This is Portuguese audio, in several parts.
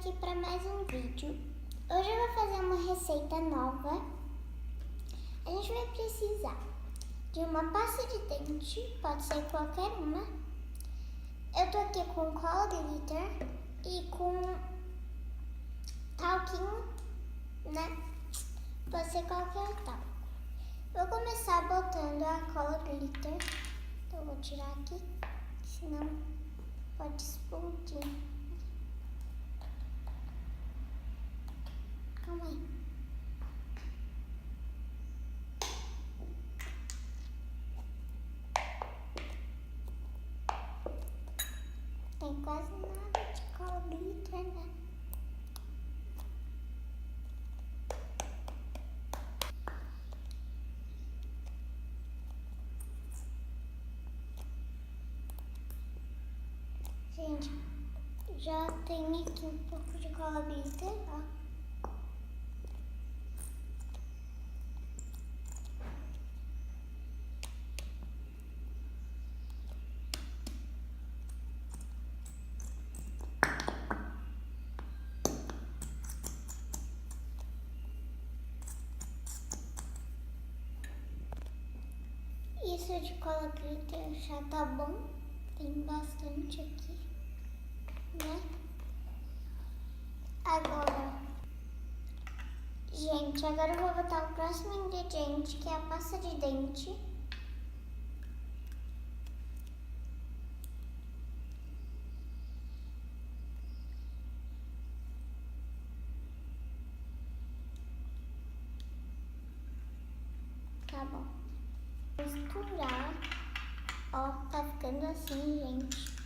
aqui para mais um vídeo. Hoje eu vou fazer uma receita nova. A gente vai precisar de uma pasta de dente, pode ser qualquer uma. Eu tô aqui com cola glitter e com talquinho, né? Pode ser qualquer talco. Vou começar botando a cola glitter. Então eu vou tirar aqui, senão pode explodir. Calma aí. Tem quase nada de cola glitter, né? Gente, já tem aqui um pouco de cola glitter, ó. Isso de cola glitter já tá bom, tem bastante aqui, né? Agora, gente, agora eu vou botar o próximo ingrediente, que é a pasta de dente. Tá bom. Misturar. Ó, tá ficando assim, gente.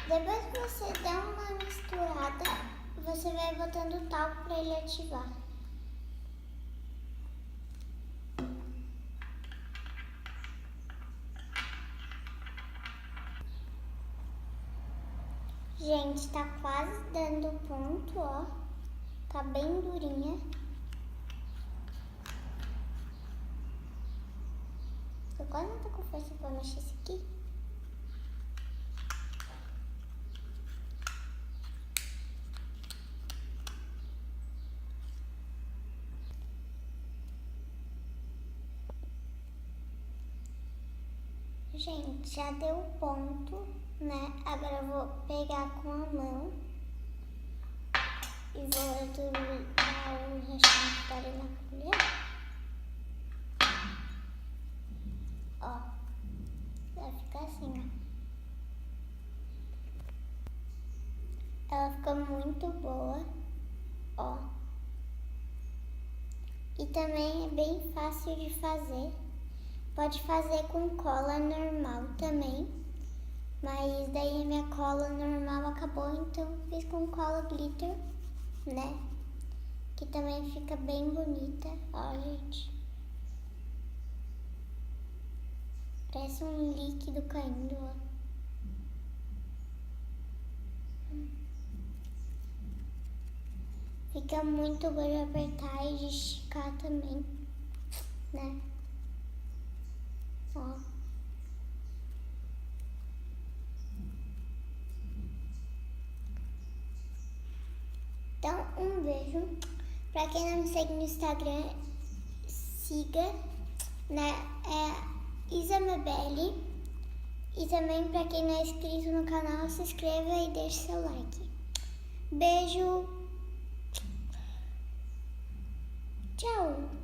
Depois que você dá uma misturada, você vai botando talco para ele ativar. Gente, tá quase dando ponto, ó. Tá bem durinha. Eu quase não tô com força pra mexer isso aqui. Gente, já deu ponto, né? Agora eu vou pegar com a mão e vou dar o restante para na colher. Ó, vai ficar assim, ó. Ela fica muito boa, ó. E também é bem fácil de fazer. Pode fazer com cola normal também, mas daí a minha cola normal acabou, então fiz com cola glitter, né? Que também fica bem bonita, ó, gente. Parece um líquido caindo, ó. Fica muito bom de apertar e de esticar também, né? Ó. Então, um beijo. Pra quem não me segue no Instagram, siga, né? É Isamabelle. E também pra quem não é inscrito no canal, se inscreva e deixe seu like. Beijo. Tchau.